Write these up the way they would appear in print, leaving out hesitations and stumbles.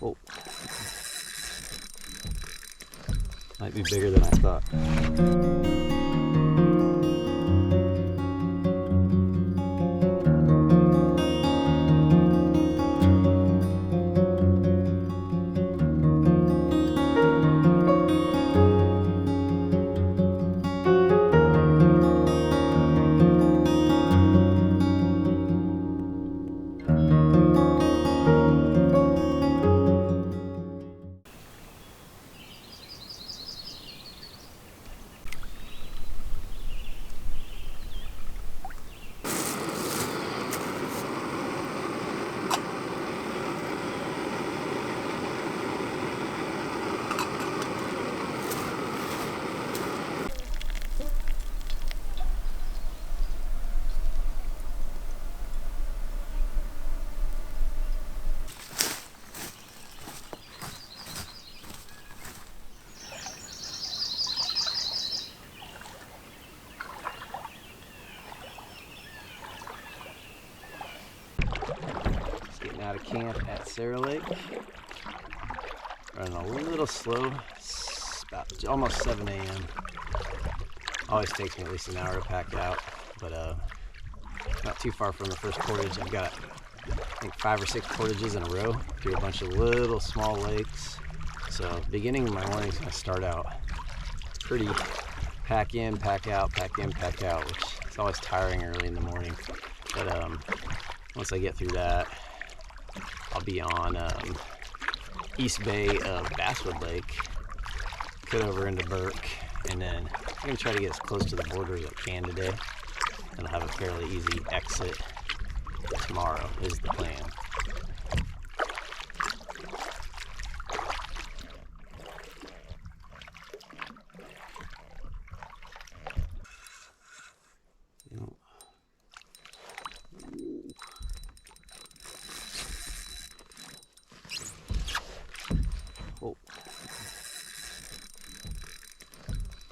Oh, might be bigger than I thought. Out of camp at Sarah Lake. Running a little slow. It's about almost 7 a.m. Always takes me at least an hour to pack out, but not too far from the first portage. I've got I think 5 or 6 portages in a row through a bunch of little small lakes. So beginning of my morning is going to start out pretty pack in, pack out, pack in, pack out, which is always tiring early in the morning. But once I get through that, I'll be on east bay of Basswood Lake, cut over into Burke, and then I'm going to try to get as close to the border as I can today, and I'll have a fairly easy exit tomorrow is the plan. Oh,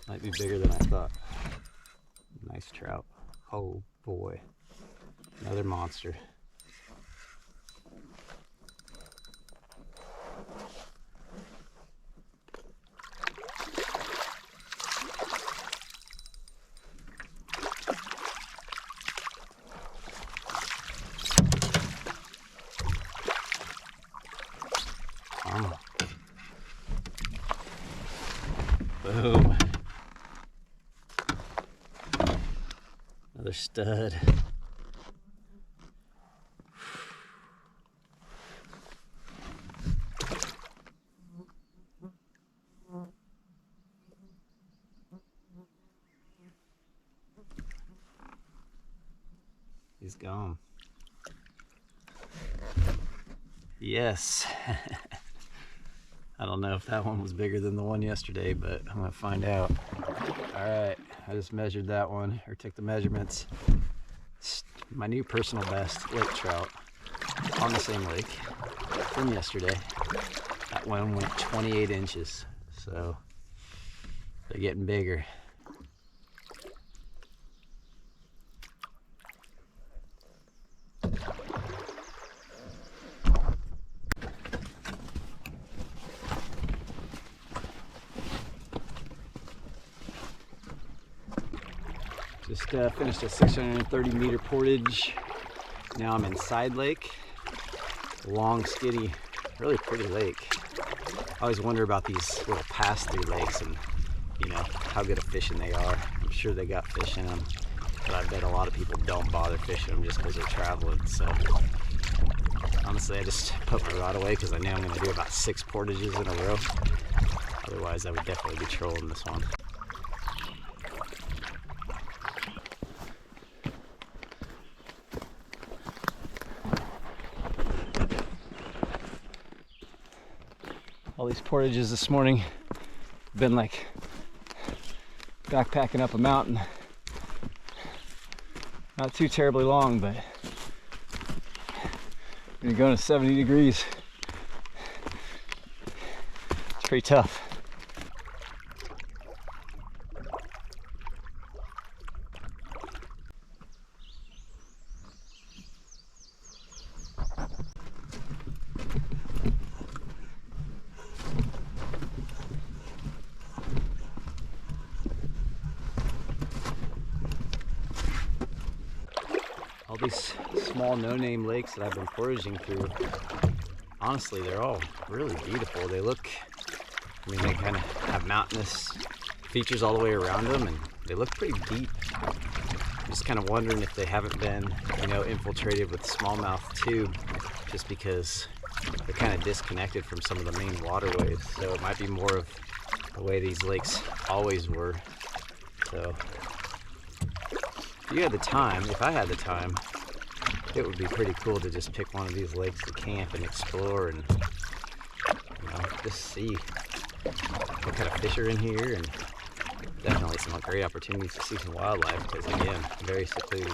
might be bigger than I thought. Nice trout. Oh boy, another monster. Boom. Another stud. He's gone. Yes. I don't know if that one was bigger than the one yesterday, but I'm gonna find out. All right, I just measured that one, or took the measurements. It's my new personal best lake trout on the same lake from yesterday. That one went 28 inches, so they're getting bigger. Just finished a 630 meter portage. Now I'm in Side Lake, long, skinny, really pretty lake. I always wonder about these little pass-through lakes and, you know, how good of fishing they are. I'm sure they got fish in them, but I bet a lot of people don't bother fishing them just because they're traveling. So honestly, I just put my rod away because I know I'm going to do about 6 portages in a row. Otherwise, I would definitely be trolling this one. All these portages this morning have been like backpacking up a mountain. Not too terribly long, but when you're going to 70 degrees, it's pretty tough. these small no-name lakes that I've been portaging through, honestly, they're all really beautiful. They look, I mean, they kind of have mountainous features all the way around them, and they look pretty deep. I'm just kind of wondering if they haven't been, you know, infiltrated with smallmouth tube, just because they're kind of disconnected from some of the main waterways. So it might be more of the way these lakes always were. So if you had the time, if I had the time, it would be pretty cool to just pick one of these lakes to camp and explore and, you know, just see what kind of fish are in here, and definitely some great opportunities to see some wildlife because, again, very secluded.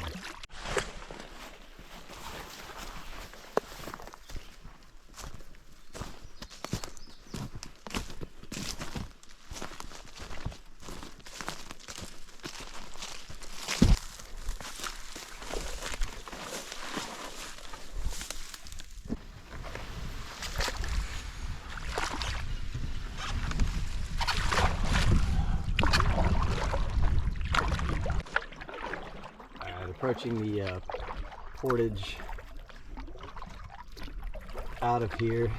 Approaching the portage out of here,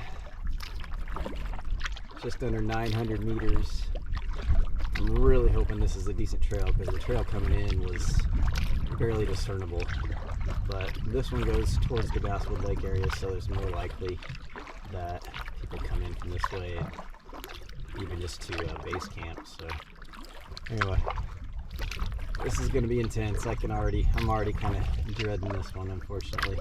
just under 900 meters. I'm really hoping this is a decent trail because the trail coming in was barely discernible, but this one goes towards the Basswood Lake area, so there's more likely that people come in from this way, even just to base camp. So anyway, this is going to be intense. I'm already kind of dreading this one, unfortunately.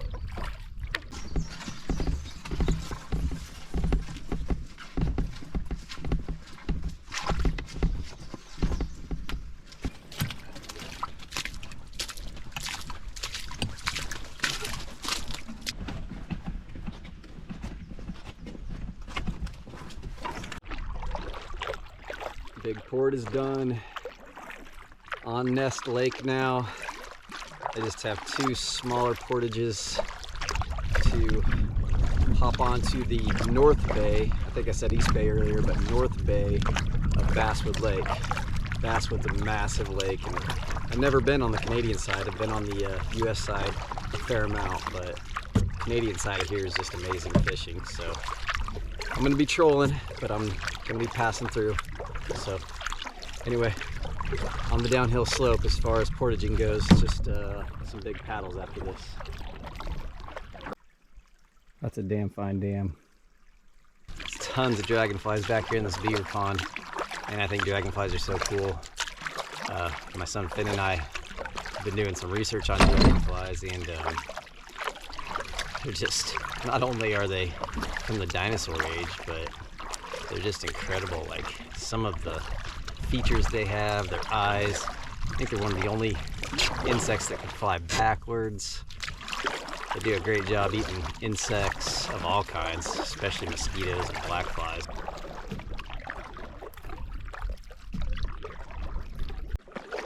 Big port is done. On Nest Lake now. I just have two smaller portages to hop onto the North Bay. I think I said East Bay earlier, but North Bay of Basswood Lake. Basswood's a massive lake, and I've never been on the Canadian side. I've been on the US side a fair amount, but the Canadian side of here is just amazing fishing. So I'm gonna be trolling, but I'm gonna be passing through. So anyway, on the downhill slope as far as portaging goes, just some big paddles after this. That's a damn fine dam. There's tons of dragonflies back here in this beaver pond, and I think dragonflies are so cool. My son Finn and I have been doing some research on dragonflies, and they're just, not only are they from the dinosaur age, but they're just incredible. Like, some of the features they have, their eyes. I think they're one of the only insects that can fly backwards. They do a great job eating insects of all kinds, especially mosquitoes and black flies.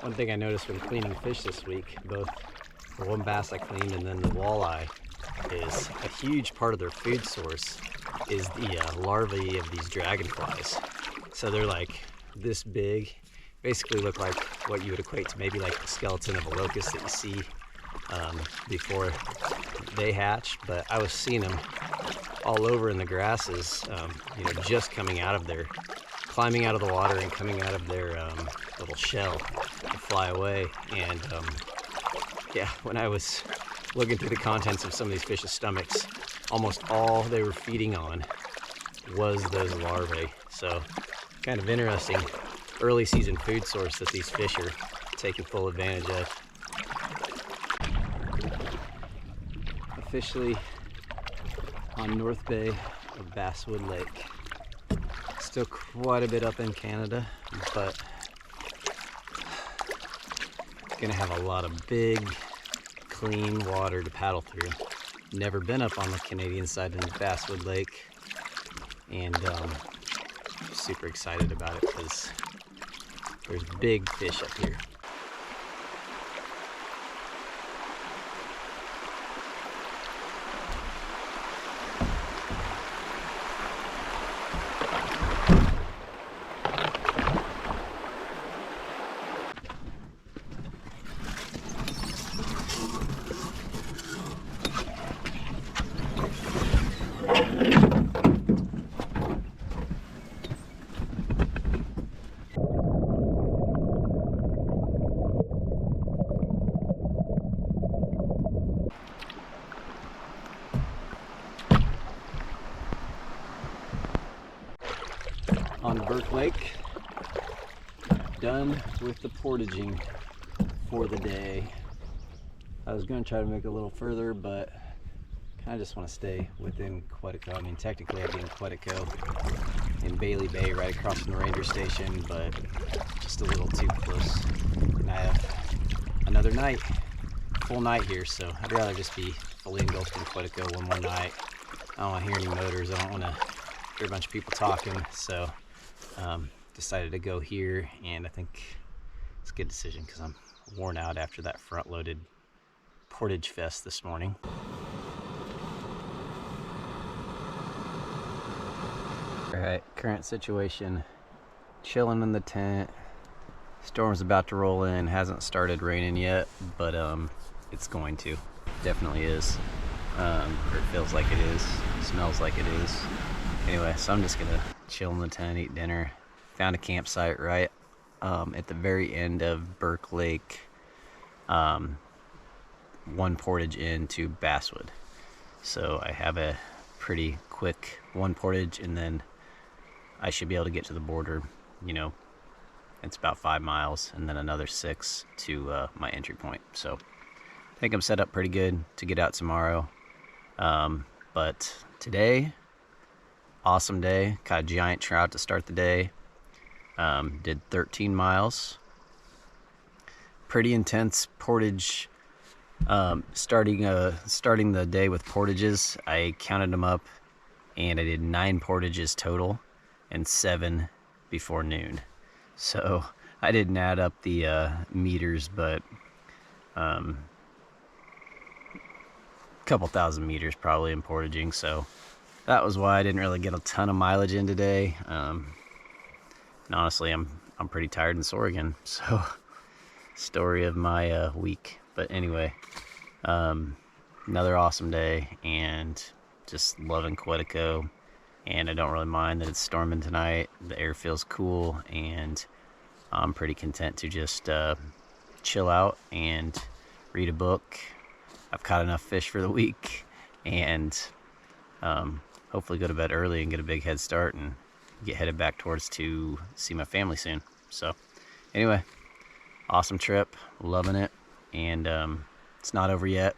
One thing I noticed when cleaning fish this week, both the one bass I cleaned and then the walleye, is a huge part of their food source is the larvae of these dragonflies. So they're like this big, basically look like what you would equate to maybe like the skeleton of a locust that you see before they hatch. But I was seeing them all over in the grasses, you know, just coming out of their, climbing out of the water and coming out of their little shell to fly away. And yeah, when I was looking through the contents of some of these fish's stomachs, almost all they were feeding on was those larvae. So kind of interesting early season food source that these fish are taking full advantage of. Officially on North Bay of Basswood Lake. Still quite a bit up in Canada, but gonna have a lot of big, clean water to paddle through. Never been up on the Canadian side in Basswood Lake, and super excited about it because there's big fish up here. on Burke Lake. Done with the portaging for the day. I was going to try to make it a little further, but kind of just want to stay within Quetico. I mean, technically I'd be in Quetico in Bailey Bay, right across from the ranger station, but just a little too close. And I have another night, full night here, so I'd rather just be fully engulfed in Quetico one more night. I don't want to hear any motors. I don't want to hear a bunch of people talking, so decided to go here, and I think it's a good decision because I'm worn out after that front-loaded portage fest this morning. Alright, current situation, chilling in the tent. Storm's about to roll in, hasn't started raining yet, but it's going to. Definitely is. Or it feels like it is, smells like it is. Anyway, so I'm just gonna chill in the tent, eat dinner. Found a campsite right at the very end of Burke Lake, one portage into Basswood. So I have a pretty quick one portage, and then I should be able to get to the border. You know, it's about 5 miles, and then another 6 to my entry point. So I think I'm set up pretty good to get out tomorrow. But today, awesome day. Caught a giant trout to start the day. Did 13 miles. Pretty intense portage. Starting the day with portages, I counted them up, and I did 9 portages total, and 7 before noon. So I didn't add up the meters, but couple thousand meters probably in portaging, so that was why I didn't really get a ton of mileage in today. And honestly, I'm pretty tired and sore again, so story of my week. But anyway, another awesome day, and just loving Quetico, and I don't really mind that it's storming tonight. The air feels cool, and I'm pretty content to just chill out and read a book. I've caught enough fish for the week, and hopefully go to bed early and get a big head start and get headed back towards to see my family soon. So anyway, awesome trip, loving it, and it's not over yet.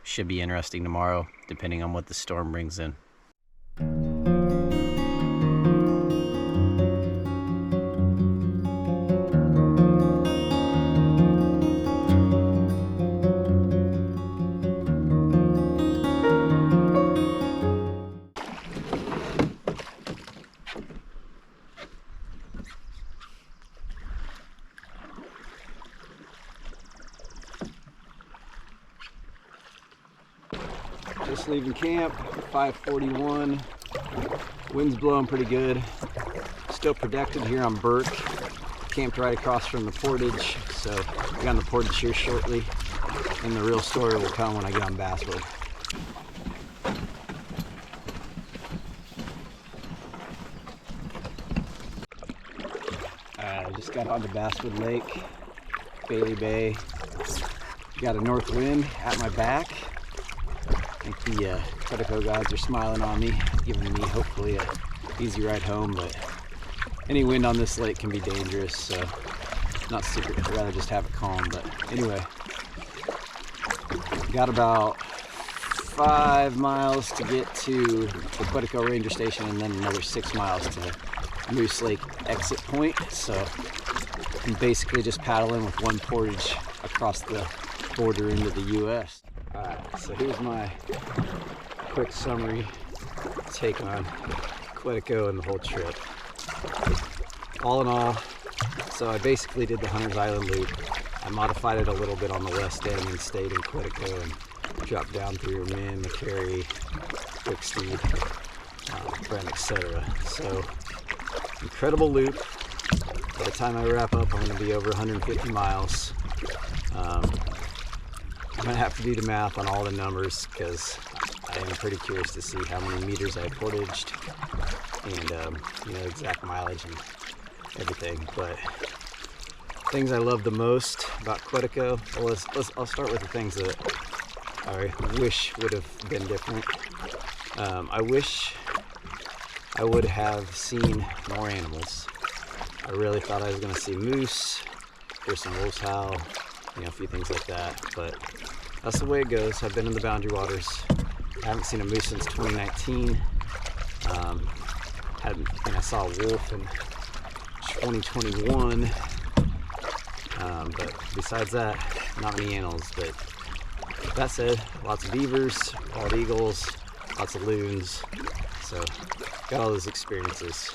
Should be interesting tomorrow, depending on what the storm brings in. Just leaving camp, 5:41. Wind's blowing pretty good. Still protected here on Burke. Camped right across from the portage, so I got on the portage here shortly, and the real story will come when I get on Basswood. I just got onto Basswood Lake, Bailey Bay. Got a north wind at my back. I think the Quetico guys are smiling on me, giving me hopefully an easy ride home, but any wind on this lake can be dangerous, so not super. I'd rather just have it calm. But anyway, got about 5 miles to get to the Quetico Ranger Station, and then another 6 miles to Moose Lake exit point. So I'm basically just paddling with one portage across the border into the U.S. Alright, so here's my quick summary take on Quetico and the whole trip. All in all, so I basically did the Hunter's Island loop. I modified it a little bit on the west end and stayed in Quetico and dropped down through Min, McCary, Wicksteed, Brent, etc. So, incredible loop. By the time I wrap up, I'm going to be over 150 miles. I'm going to have to do the math on all the numbers because I am pretty curious to see how many meters I portaged and you know, exact mileage and everything. But things I love the most about Quetico, well, I'll start with the things that I wish would have been different. I wish I would have seen more animals. I really thought I was going to see moose, hear some wolves howl, you know, a few things like that, but that's the way it goes. I've been in the boundary waters. I haven't seen a moose since 2019. I saw a wolf in 2021, but besides that, not many animals. But that said, lots of beavers, bald eagles, lots of loons, so got all those experiences.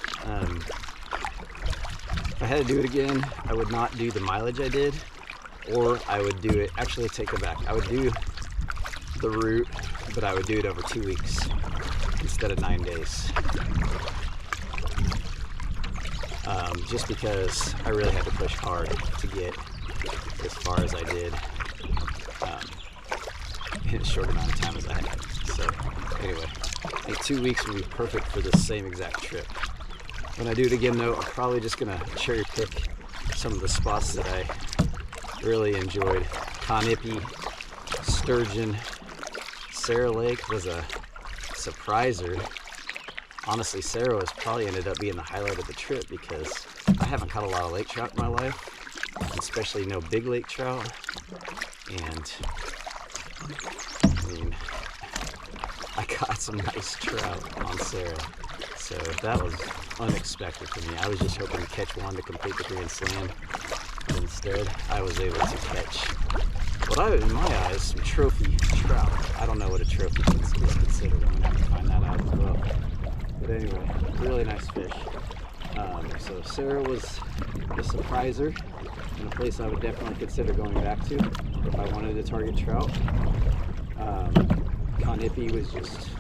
If I had to do it again, I would not do the mileage I did, or I would do it, actually take it back, I would do the route, but I would do it over 2 weeks instead of 9 days. Just because I really had to push hard to get as far as I did in as short amount of time as I had. So anyway, I think 2 weeks would be perfect for this same exact trip. When I do it again though, I'm probably just gonna cherry pick some of the spots that I really enjoyed. Canoe, sturgeon, Sarah Lake was a surpriser. Honestly, Sarah has probably ended up being the highlight of the trip because I haven't caught a lot of lake trout in my life, especially no big lake trout. And I mean, I caught some nice trout on Sarah, so that was unexpected for me. I was just hoping to catch one to complete the Grand Slam, but instead I was able to catch what in my eyes, some trophy trout. I don't know what a trophy is considered. I'm gonna have to find that out as well. But anyway, really nice fish. So Sarah was a surpriser and a place I would definitely consider going back to if I wanted to target trout. Canoe was just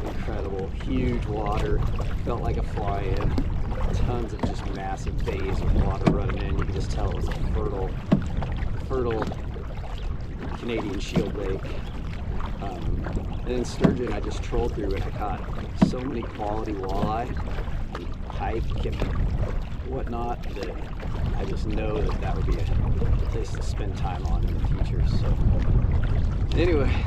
incredible. Huge water, felt like a fly-in. Tons of just massive bays of water running in. You could just tell it was a fertile Canadian Shield Lake. And then sturgeon I just trolled through and I caught so many quality walleye and pike and whatnot that I just know that would be a place to spend time on in the future. So anyway,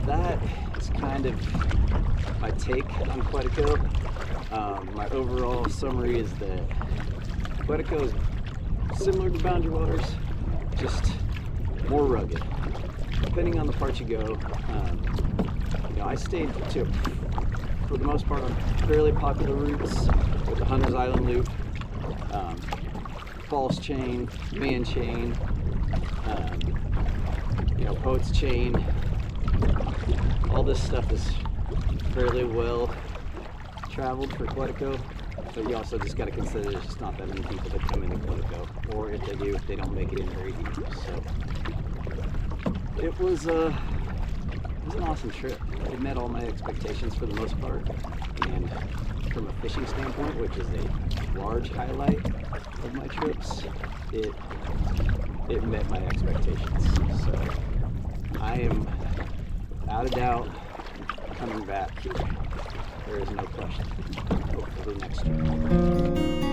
that is kind of my take on Quetico. My overall summary is that Quetico is similar to Boundary Waters, just more rugged. Depending on the part you go, you know, I stayed for the most part on fairly popular routes with the Hunter's Island Loop, False Chain, Man Chain, you know, Poet's Chain. All this stuff is fairly well traveled for Quetico, but you also just got to consider there's just not that many people that come into Quetico, or if they do, they don't make it in very deep. So it was an awesome trip. It met all my expectations for the most part, and from a fishing standpoint, which is a large highlight of my trips, it met my expectations. So I am out of doubt coming back here. There is no question. Hopefully next year.